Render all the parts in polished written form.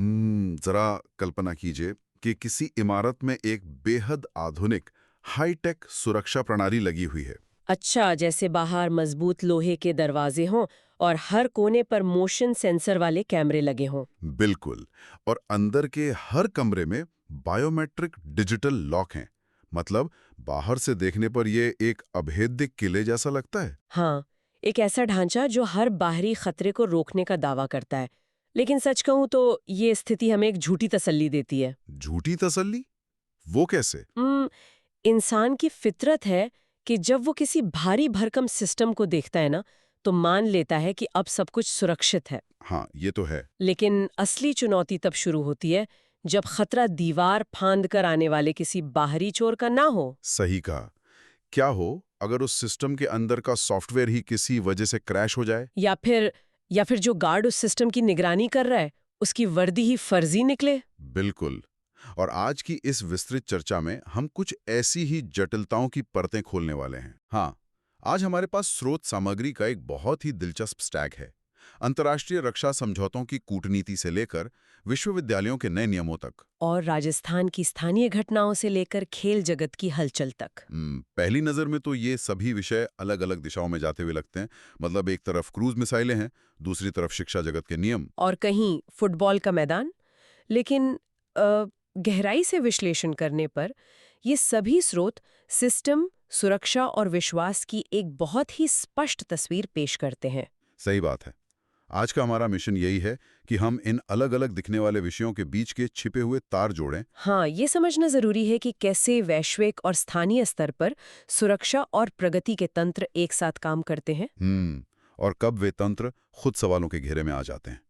जरा कल्पना कीजिए कि किसी इमारत में एक बेहद आधुनिक हाईटेक सुरक्षा प्रणाली लगी हुई है। अच्छा, जैसे बाहर मजबूत लोहे के दरवाजे हों और हर कोने पर मोशन सेंसर वाले कैमरे लगे हों। बिल्कुल। और अंदर के हर कमरे में बायोमेट्रिक डिजिटल लॉक हैं। मतलब बाहर से देखने पर ये एक अभेद्य किले जैसा लगता है। हाँ, एक ऐसा ढांचा जो हर बाहरी खतरे को रोकने का दावा करता है। लेकिन सच कहूं तो ये स्थिति हमें एक झूठी तसल्ली देती है। झूठी तसल्ली? वो कैसे? इंसान की फितरत है कि जब वो किसी भारी भरकम सिस्टम को देखता है ना, तो मान लेता है कि अब सब कुछ सुरक्षित है। हाँ, ये तो है। लेकिन असली चुनौती तब शुरू होती है जब खतरा दीवार फांद कर आने वाले किसी बाहरी चोर का ना हो। सही कहा। क्या हो अगर उस सिस्टम के अंदर का सॉफ्टवेयर ही किसी वजह से क्रैश हो जाए? या फिर जो गार्ड उस सिस्टम की निगरानी कर रहा है, उसकी वर्दी ही फर्जी निकले। बिल्कुल। और आज की इस विस्तृत चर्चा में हम कुछ ऐसी ही जटिलताओं की परतें खोलने वाले हैं। हाँ, आज हमारे पास स्रोत सामग्री का एक बहुत ही दिलचस्प स्टैक है। अंतर्राष्ट्रीय रक्षा समझौतों की कूटनीति से लेकर विश्वविद्यालयों के नए नियमों तक। और राजस्थान की स्थानीय घटनाओं से लेकर खेल जगत की हलचल तक। पहली नज़र में तो ये सभी विषय अलग-अलग दिशाओं में जाते हुए लगते हैं। मतलब एक तरफ क्रूज मिसाइलें हैं, दूसरी तरफ शिक्षा जगत के नियम। और कहीं फुटबॉल का मैदान। लेकिन गहराई से विश्लेषण करने पर ये सभी स्रोत सिस्टम, सुरक्षा और विश्वास की एक बहुत ही स्पष्ट तस्वीर पेश करते हैं। सही बात है। आज का हमारा मिशन यही है कि हम इन अलग-अलग दिखने वाले विषयों के बीच के छिपे हुए तार जोड़ें। हाँ, ये समझना जरूरी है कि कैसे वैश्विक और स्थानीय स्तर पर सुरक्षा और प्रगति के तंत्र एक साथ काम करते हैं। और कब वे तंत्र खुद सवालों के घेरे में आ जाते हैं।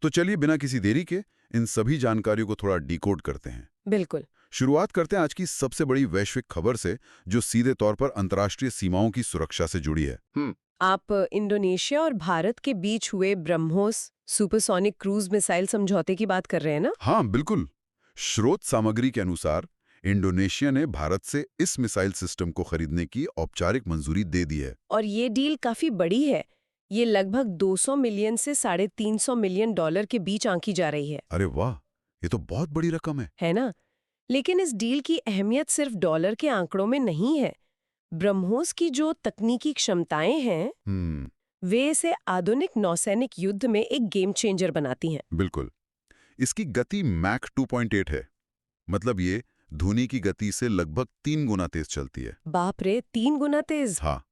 तो चलिए बिना किसी देरी के इन सभी जानकारियों को थोड़ा डिकोड करते हैं। बिल्कुल। शुरुआत करते हैं आज की सबसे बड़ी वैश्विक खबर से, जो सीधे तौर पर अंतर्राष्ट्रीय सीमाओं की सुरक्षा से जुड़ी है। आप इंडोनेशिया और भारत के बीच हुए ब्रह्मोस सुपरसोनिक क्रूज मिसाइल समझौते की बात कर रहे हैं ना? हाँ, बिल्कुल। स्रोत सामग्री के अनुसार इंडोनेशिया ने भारत से इस मिसाइल सिस्टम को खरीदने की औपचारिक मंजूरी दे दी है। और ये डील काफी बड़ी है। ये लगभग 200 मिलियन से 350 मिलियन डॉलर के बीच आंकी जा रही है। अरे वाह, ये तो बहुत बड़ी रकम है। ना? लेकिन इस डील की अहमियत सिर्फ डॉलर के आंकड़ों में नहीं है। ब्रह्मोस की जो तकनीकी क्षमताएं हैं, हम्म वे इसे आधुनिक नौसैनिक युद्ध में एक गेम चेंजर बनाती हैं। बिल्कुल। इसकी गति मैक 2.8 है। मतलब ये ध्वनि की गति से लगभग 3 गुना तेज चलती है। बाप रे, 3 गुना तेज! हाँ,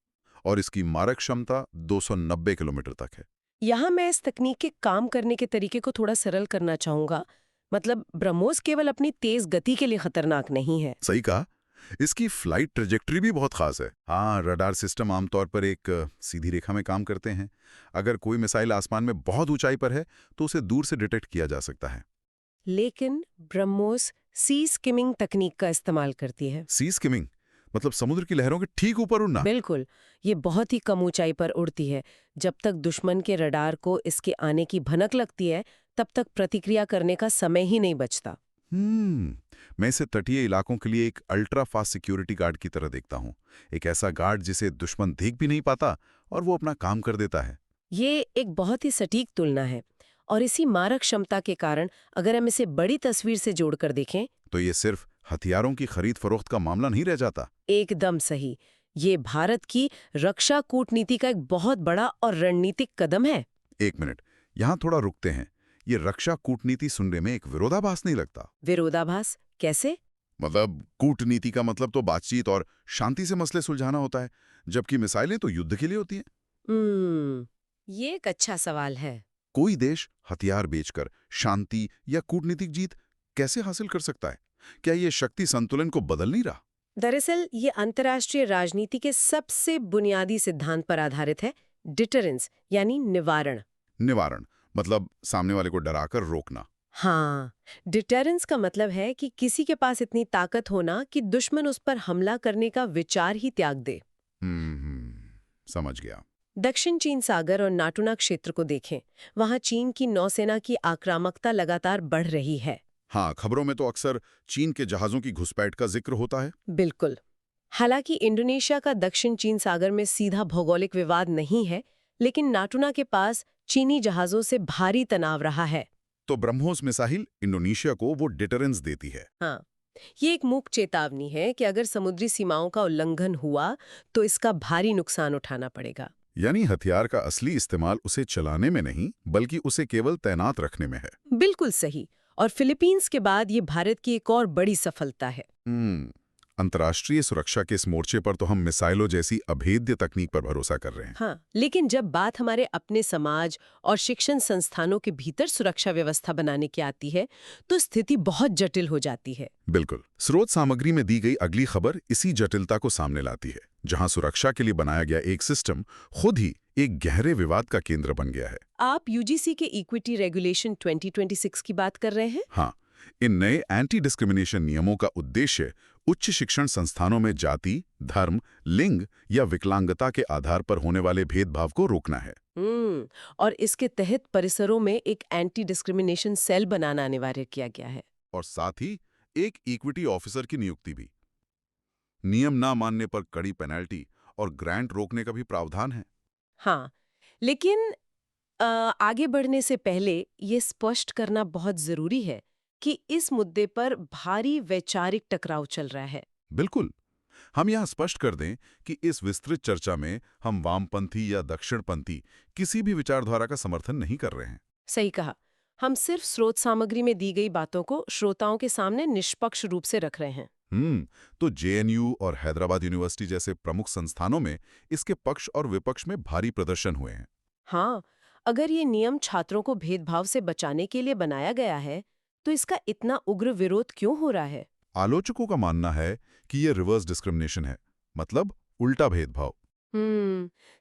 और इसकी मारक क्षमता 290 किलोमीटर तक है। यहाँ मैं इस तकनीक के काम करने के तरीके को थोड़ा सरल करना चाहूंगा। मतलब ब्रह्मोस केवल अपनी तेज गति के लिए खतरनाक नहीं है। सही कहा। इसकी फ्लाइट ट्रेजेक्टरी भी बहुत खास है। हाँ, रडार सिस्टम आमतौर पर एक सीधी रेखा में काम करते हैं। अगर कोई मिसाइल आसमान में बहुत ऊंचाई पर है तो उसे दूर से डिटेक्ट किया जा सकता है। लेकिन ब्रह्मोस सी स्किमिंग तकनीक का इस्तेमाल करती है। सी स्किमिंग मतलब समुद्र की लहरों के ठीक ऊपर उड़ना। बिल्कुल। ये बहुत ही कम ऊंचाई पर उड़ती है। जब तक दुश्मन के रडार को इसके आने की भनक लगती है, तब तक प्रतिक्रिया करने का समय ही नहीं बचता। मैं इसे तटीय इलाकों के लिए एक अल्ट्रा फास्ट सिक्योरिटी गार्ड की तरह देखता हूँ। एक ऐसा गार्ड जिसे दुश्मन देख भी नहीं पाता और वो अपना काम कर देता है। ये एक बहुत ही सटीक तुलना है। और इसी मारक क्षमता के कारण अगर हम इसे बड़ी तस्वीर से जोड़कर देखें, तो ये सिर्फ हथियारों की खरीद फरोख्त का मामला नहीं रह जाता। एकदम सही। ये भारत की रक्षा कूटनीति का एक बहुत बड़ा और रणनीतिक कदम है। एक मिनट, यहाँ थोड़ा रुकते हैं। ये रक्षा कूटनीति सुनने में एक विरोधाभास नहीं लगता? विरोधाभास कैसे? मतलब कूटनीति का मतलब तो बातचीत और शांति से मसले सुलझाना होता है, जबकि मिसाइलें तो युद्ध के लिए होती हैं। ये एक अच्छा सवाल है। कोई देश हथियार बेचकर शांति या कूटनीतिक जीत कैसे हासिल कर सकता है? क्या ये शक्ति संतुलन को बदल नहीं रहा? दरअसल ये अंतर्राष्ट्रीय राजनीति के सबसे बुनियादी सिद्धांत पर आधारित है, डिटरेंस यानी निवारण। निवारण मतलब सामने वाले को डराकर रोकना। हाँ, डिटरेंस का मतलब है कि किसी के पास इतनी ताकत होना कि दुश्मन उस पर हमला करने का विचार ही त्याग दे। समझ गया। दक्षिण चीन सागर और नाटुना क्षेत्र को देखें। वहां चीन की नौसेना की आक्रामकता लगातार बढ़ रही है। हाँ, खबरों में तो अक्सर चीन के जहाजों की घुसपैठ का जिक्र होता है। बिल्कुल। हालांकि इंडोनेशिया का दक्षिण चीन सागर में सीधा भौगोलिक विवाद नहीं है, लेकिन नाटुना के पास चीनी जहाजों से भारी तनाव रहा है। तो ब्रह्मोस मिसाइल इंडोनेशिया को वो डिटरेंस देती है। हाँ, ये एक मूक चेतावनी है कि अगर समुद्री सीमाओं का उल्लंघन हुआ तो इसका भारी नुकसान उठाना पड़ेगा। यानी हथियार का असली इस्तेमाल उसे चलाने में नहीं, बल्कि उसे केवल तैनात रखने में है। बिल्कुल सही। और फिलीपींस के बाद ये भारत की एक और बड़ी सफलता है। अंतर्राष्ट्रीय सुरक्षा के इस मोर्चे पर तो हम मिसाइलों जैसी अभेद्य तकनीक पर भरोसा कर रहे हैं। हाँ, लेकिन जब बात हमारे अपने समाज और शिक्षण संस्थानों के भीतर सुरक्षा व्यवस्था बनाने की आती है तो स्थिति बहुत जटिल हो जाती है। बिल्कुल। स्रोत सामग्री में दी गई अगली खबर इसी जटिलता को सामने लाती है, जहां सुरक्षा के लिए बनाया गया एक सिस्टम खुद ही एक गहरे विवाद का केंद्र बन गया है। आप यूजीसी के इक्विटी रेगुलेशन 2026 की बात कर रहे हैं? हाँ, इन नए एंटी डिस्क्रिमिनेशन नियमों का उद्देश्य उच्च शिक्षण संस्थानों में जाति, धर्म, लिंग या विकलांगता के आधार पर होने वाले भेदभाव को रोकना है। और इसके तहत परिसरों में एक एंटी डिस्क्रिमिनेशन सेल बनाना अनिवार्य किया गया है। और साथ ही एक इक्विटी ऑफिसर की नियुक्ति भी। नियम ना मानने पर कड़ी पेनल्टी और ग्रांट रोकने का भी प्रावधान है। हाँ, लेकिन आगे बढ़ने से पहले ये स्पष्ट करना बहुत जरूरी है कि इस मुद्दे पर भारी वैचारिक टकराव चल रहा है। बिल्कुल। हम यहाँ स्पष्ट कर दें कि इस विस्तृत चर्चा में हम वामपंथी या दक्षिणपंथी किसी भी विचारधारा का समर्थन नहीं कर रहे हैं। सही कहा। हम सिर्फ स्रोत सामग्री में दी गई बातों को श्रोताओं के सामने निष्पक्ष रूप से रख रहे हैं। तो जेएनयू और हैदराबाद यूनिवर्सिटी जैसे प्रमुख संस्थानों में इसके पक्ष और विपक्ष में भारी प्रदर्शन हुए हैं। हाँ, अगर ये नियम छात्रों को भेदभाव से बचाने के लिए बनाया गया है तो इसका इतना उग्र विरोध क्यों हो रहा है? आलोचकों का मानना है कि ये रिवर्स डिस्क्रिमिनेशन है, मतलब उल्टा भेदभाव।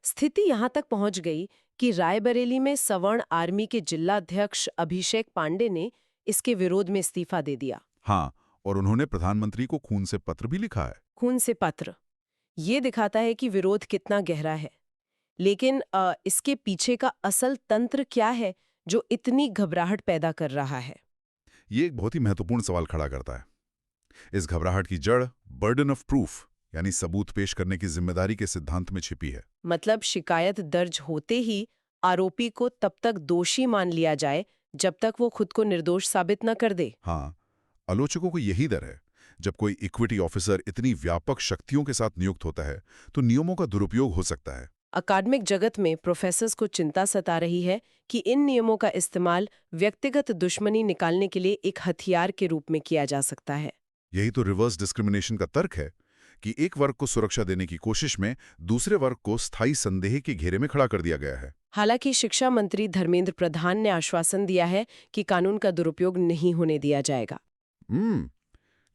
स्थिति यहाँ तक पहुँच गई कि रायबरेली में सवर्ण आर्मी के जिलाध्यक्ष अभिषेक पांडे ने इसके विरोध में इस्तीफा दे दिया। हाँ, और उन्होंने प्रधानमंत्री को खून से पत्र भी लिखा है। खून से पत्र, ये दिखाता है कि विरोध कितना गहरा है। लेकिन इसके पीछे का असल तंत्र क्या है जो इतनी घबराहट पैदा कर रहा है? ये एक बहुत ही महत्वपूर्ण सवाल खड़ा करता है। इस घबराहट की जड़ बर्डन ऑफ प्रूफ यानी सबूत पेश करने की जिम्मेदारी के सिद्धांत में छिपी है। मतलब शिकायत दर्ज होते ही आरोपी को तब तक दोषी मान लिया जाए जब तक वो खुद को निर्दोष साबित न कर दे। हाँ, आलोचकों को यही डर है। जब कोई इक्विटी ऑफिसर इतनी व्यापक शक्तियों के साथ नियुक्त होता है तो नियमों का दुरुपयोग हो सकता है। अकादमिक जगत में प्रोफेसर्स को चिंता सता रही है कि इन नियमों का इस्तेमाल व्यक्तिगत दुश्मनी निकालने के लिए एक हथियार के रूप में किया जा सकता है। यही तो रिवर्स डिस्क्रिमिनेशन का तर्क है कि एक वर्ग को सुरक्षा देने की कोशिश में दूसरे वर्ग को स्थायी संदेह के घेरे में खड़ा कर दिया गया है। हालांकि शिक्षा मंत्री धर्मेंद्र प्रधान ने आश्वासन दिया है कि कानून का दुरुपयोग नहीं होने दिया जाएगा।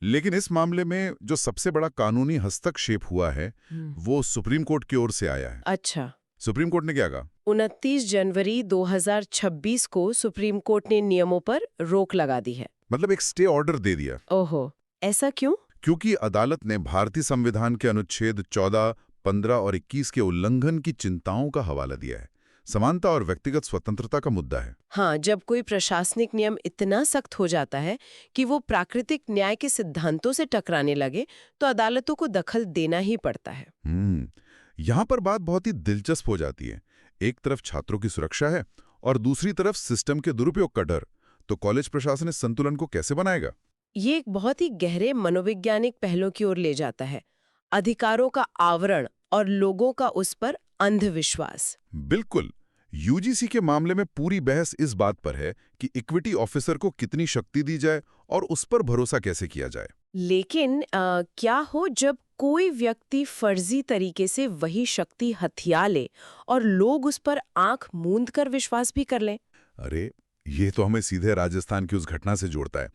लेकिन इस मामले में जो सबसे बड़ा कानूनी हस्तक्षेप हुआ है वो सुप्रीम कोर्ट की ओर से आया है। अच्छा, सुप्रीम कोर्ट ने क्या कहा? 29 जनवरी 2026 को सुप्रीम कोर्ट ने नियमों पर रोक लगा दी है। मतलब एक स्टे ऑर्डर दे दिया। ओहो, ऐसा क्यों? क्योंकि अदालत ने भारतीय संविधान के अनुच्छेद 14, 15 और 21 के उल्लंघन की चिंताओं का हवाला दिया है। समानता और व्यक्तिगत स्वतंत्रता का मुद्दा है। हाँ, जब कोई प्रशासनिक नियम इतना सख्त हो जाता है कि वो प्राकृतिक न्याय के सिद्धांतों से टकराने लगे तो अदालतों को दखल देना ही पड़ता है। यहाँ पर बात बहुत ही दिलचस्प हो जाती है। एक तरफ छात्रों की सुरक्षा है और दूसरी तरफ सिस्टम के दुरुपयोग का डर। तो कॉलेज प्रशासन इस संतुलन को कैसे बनाएगा? ये एक बहुत ही गहरे मनोवैज्ञानिक पहलू की ओर ले जाता है। अधिकारों का आवरण और लोगों का उस पर अंधविश्वास। बिल्कुल। यूजीसी के मामले में पूरी बहस इस बात पर है कि इक्विटी ऑफिसर को कितनी शक्ति दी जाए और उस पर भरोसा कैसे किया जाए। लेकिन क्या हो जब कोई व्यक्ति फर्जी तरीके से वही शक्ति हथिया ले और लोग उस पर आंख मूंद कर विश्वास भी कर लें? अरे, ये तो हमें सीधे राजस्थान की उस घटना से जोड़ता है।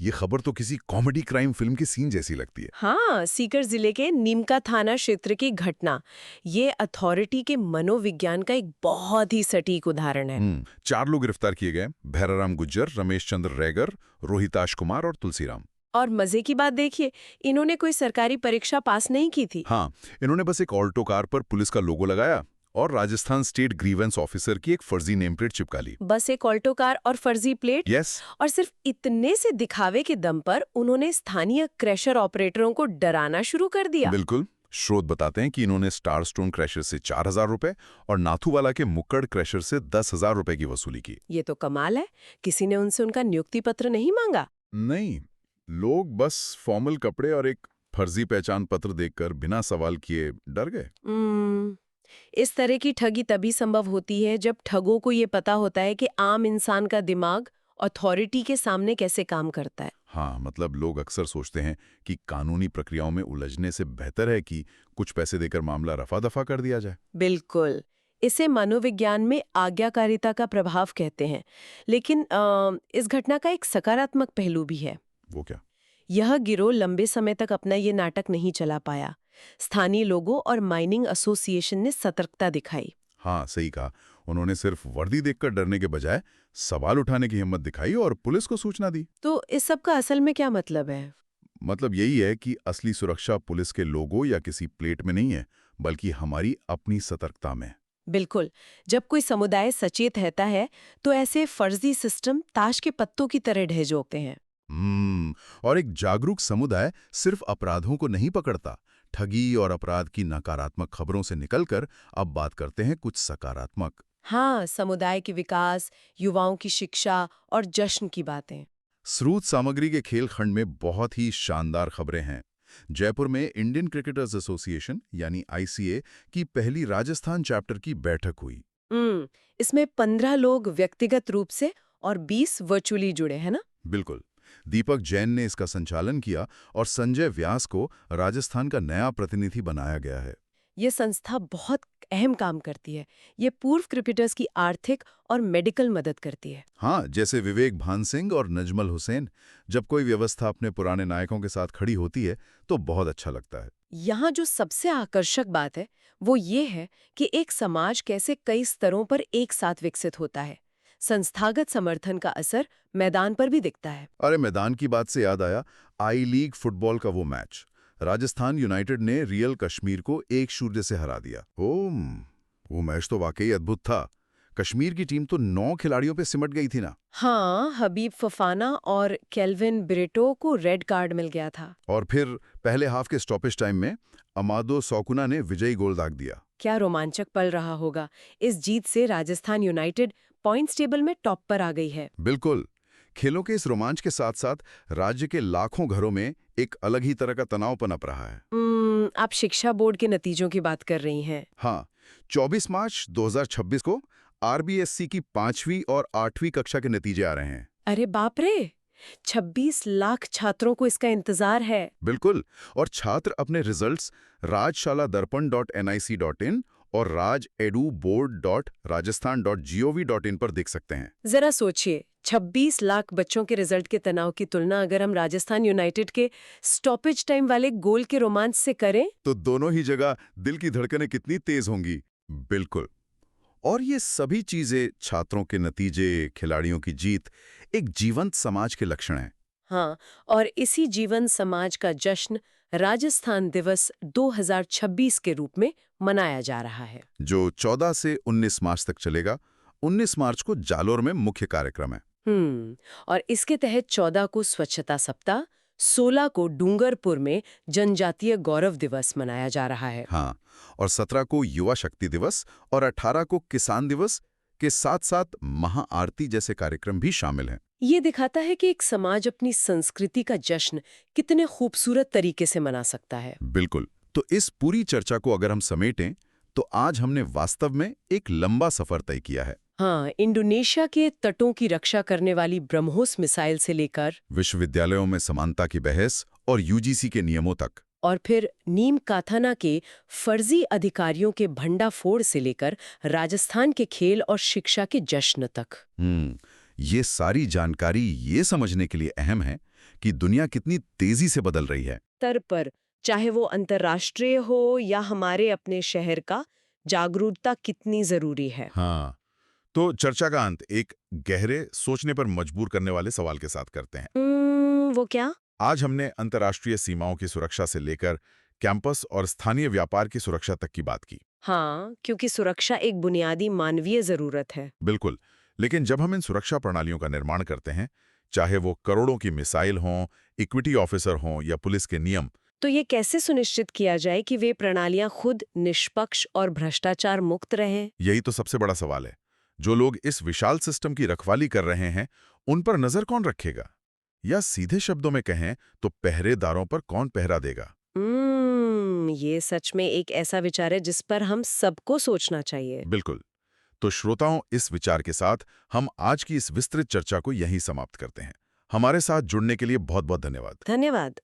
ये खबर तो किसी कॉमेडी क्राइम फिल्म की सीन जैसी लगती है। हाँ, सीकर जिले के नीमका थाना क्षेत्र की घटना ये अथॉरिटी के मनोविज्ञान का एक बहुत ही सटीक उदाहरण है। 4 लोग गिरफ्तार किए गए, भैराराम गुज्जर, रमेश चंद्र रैगर, रोहिताश कुमार और तुलसीराम। और मजे की बात देखिए, इन्होंने कोई सरकारी परीक्षा पास नहीं की थी। हाँ, इन्होंने बस एक ऑल्टो कार पर पुलिस का लोगो लगाया और राजस्थान स्टेट ग्रीवेंस ऑफिसर की एक फर्जी नेम प्लेट चिपका ली। बस एक ऑल्टो कार और फर्जी प्लेट। यस। और सिर्फ इतने से दिखावे के दम पर उन्होंने स्थानीय क्रशर ऑपरेटरों को डराना शुरू कर दिया। बिल्कुल। स्रोत बताते हैं कि इन्होंने स्टार स्टोन क्रैशर से 4,000 रुपए और नाथूवाला के मुक्कड़ क्रैशर से 10,000 रुपए की वसूली की। ये तो कमाल है। किसी ने उनसे उनका नियुक्ति पत्र नहीं मांगा? नहीं, लोग बस फॉर्मल कपड़े और एक फर्जी पहचान पत्र देखकर बिना सवाल किए डर गए। इस तरह की ठगी तभी संभव होती है जब ठगों को ये पता होता है कि आम इंसान का दिमाग अथॉरिटी के सामने कैसे काम करता है। हाँ, मतलब लोग अक्सर सोचते हैं कि कानूनी प्रक्रियाओं में उलझने से बेहतर है कि कुछ पैसे देकर मामला रफा-दफा कर दिया जाए। बिल्कुल। इसे मनोविज्ञान में आज्ञाकारिता का प्रभाव कहते हैं। लेकिन इस घटना का एक सकारात्मक पहलू भी है। वो क्या? यह गिरोह लंबे समय तक अपना ये नाटक नहीं चला पाया। स्थानीय लोगों और माइनिंग एसोसिएशन ने सतर्कता दिखाई। हाँ, सही कहा। उन्होंने सिर्फ वर्दी देखकर डरने के बजाय सवाल उठाने की हिम्मत दिखाई और पुलिस को सूचना दी। तो इस सब का असल में क्या मतलब है? मतलब यही है कि असली सुरक्षा पुलिस के लोगों या किसी प्लेट में नहीं है, बल्कि हमारी अपनी सतर्कता में। बिल्कुल। जब कोई समुदाय सचेत रहता है तो ऐसे फर्जी सिस्टम ताश के पत्तों की तरह ढह जोकते हैं। और एक जागरूक समुदाय सिर्फ अपराधों को नहीं पकड़ता। ठगी और अपराध की नकारात्मक खबरों से निकलकर अब बात करते हैं कुछ सकारात्मक। हाँ, समुदाय के विकास, युवाओं की शिक्षा और जश्न की बातें। स्रोत सामग्री के खेल खंड में बहुत ही शानदार खबरें हैं। जयपुर में इंडियन क्रिकेटर्स एसोसिएशन यानी आईसीए की पहली राजस्थान चैप्टर की बैठक हुई। इसमें 15 लोग व्यक्तिगत रूप से और 20 वर्चुअली जुड़े हैं ना? बिल्कुल। दीपक जैन ने इसका संचालन किया और संजय व्यास को राजस्थान का नया प्रतिनिधि बनाया गया है। ये संस्था बहुत अहम काम करती है। ये पूर्व क्रिकेटर्स की आर्थिक और मेडिकल मदद करती है। हाँ, जैसे विवेक भान सिंह और नजमल हुसैन। जब कोई व्यवस्था अपने पुराने नायकों के साथ खड़ी होती है तो बहुत अच्छा लगता है। यहाँ जो सबसे आकर्षक बात है वो ये है कि एक समाज कैसे कई स्तरों पर एक साथ विकसित होता है। संस्थागत समर्थन का असर मैदान पर भी दिखता है। अरे, मैदान की बात से याद आया, आई लीग फुटबॉल का वो मैच। राजस्थान यूनाइटेड ने रियल कश्मीर को 1-0 से हरा दिया। वो मैच तो वाकई अद्भुत था। कश्मीर की टीम तो 9 खिलाड़ियों पे सिमट गई थी ना। हाँ, हबीब फफाना और केल्विन ब्रेटो को रेड कार्ड मिल गया था। और फिर पहले हाफ के स्टॉपेज टाइम में अमादो सौकुना ने विजयी गोल दाग दिया। क्या रोमांचक पल रहा होगा। इस जीत से राजस्थान यूनाइटेड पॉइंट्स टेबल में टॉप पर आ गई है। बिल्कुल। खेलों के इस रोमांच के साथ साथ राज्य के लाखों घरों में एक अलग ही तरह का तनाव पनप रहा है। आप शिक्षा बोर्ड के नतीजों की बात कर रही हैं। हाँ, 24 मार्च 2026 को आरबीएससी की 5वीं और 8वीं कक्षा के नतीजे आ रहे हैं। अरे बाप रे, 26 लाख छात्रों को इसका इंतजार है। बिल्कुल। और छात्र अपने रिजल्ट्स rajshaladarpan.nic.in और rajeduboard.rajasthan.gov.in पर देख सकते हैं। जरा सोचिए, 26 लाख बच्चों के रिजल्ट के तनाव की तुलना अगर हम राजस्थान यूनाइटेड के स्टॉपेज टाइम वाले गोल के रोमांच से करें तो दोनों ही जगह दिल की धड़कनें कितनी तेज होंगी। बिल्कुल। और ये सभी चीजें, छात्रों के नतीजे, खिलाड़ियों की जीत, एक जीवंत समाज के लक्षण हैं। हाँ, और इसी जीवन समाज का जश्न राजस्थान दिवस 2026 के रूप में मनाया जा रहा है। जो 14 से 19 मार्च तक चलेगा। 19 मार्च को जालोर में मुख्य कार्यक्रम है। और इसके तहत 14 को स्वच्छता सप्ताह, 16 को डूंगरपुर में जनजातीय गौरव दिवस मनाया जा रहा है। हाँ, और 17 को युवा शक्ति दिवस और 18 को किसान दिवस के साथ साथ महाआरती जैसे कार्यक्रम भी शामिल हैं। ये दिखाता है कि एक समाज अपनी संस्कृति का जश्न कितने खूबसूरत तरीके से मना सकता है। बिल्कुल। तो इस पूरी चर्चा को अगर हम समेटें तो आज हमने वास्तव में एक लंबा सफर तय किया है। हाँ, इंडोनेशिया के तटों की रक्षा करने वाली ब्रह्मोस मिसाइल से लेकर विश्वविद्यालयों में समानता की बहस और यूजीसी के नियमों तक, और फिर नीम काथाना के फर्जी अधिकारियों के भंडाफोड़ से लेकर राजस्थान के खेल और शिक्षा के जश्न तक। ये सारी जानकारी ये समझने के लिए अहम है कि दुनिया कितनी तेजी से बदल रही है। स्तर पर, चाहे वो अंतर्राष्ट्रीय हो या हमारे अपने शहर का, जागरूकता कितनी जरूरी है। हाँ, तो चर्चा का अंत एक गहरे सोचने पर मजबूर करने वाले सवाल के साथ करते हैं। वो क्या? आज हमने अंतर्राष्ट्रीय सीमाओं की सुरक्षा से लेकर कैंपस और स्थानीय व्यापार की सुरक्षा तक की बात की। हाँ, क्योंकि सुरक्षा एक बुनियादी मानवीय जरूरत है। बिल्कुल। लेकिन जब हम इन सुरक्षा प्रणालियों का निर्माण करते हैं, चाहे वो करोड़ों की मिसाइल हों, इक्विटी ऑफिसर हों या पुलिस के नियम, तो ये कैसे सुनिश्चित किया जाए कि वे प्रणालियां खुद निष्पक्ष और भ्रष्टाचार मुक्त रहें? यही तो सबसे बड़ा सवाल है। जो लोग इस विशाल सिस्टम की रखवाली कर रहे हैं, उन पर नजर कौन रखेगा? या सीधे शब्दों में कहें तो पहरेदारों पर कौन पहरा देगा? ये सच में एक ऐसा विचार है जिस पर हम सबको सोचना चाहिए। बिल्कुल। तो श्रोताओं, इस विचार के साथ हम आज की इस विस्तृत चर्चा को यहीं समाप्त करते हैं। हमारे साथ जुड़ने के लिए बहुत बहुत धन्यवाद। धन्यवाद।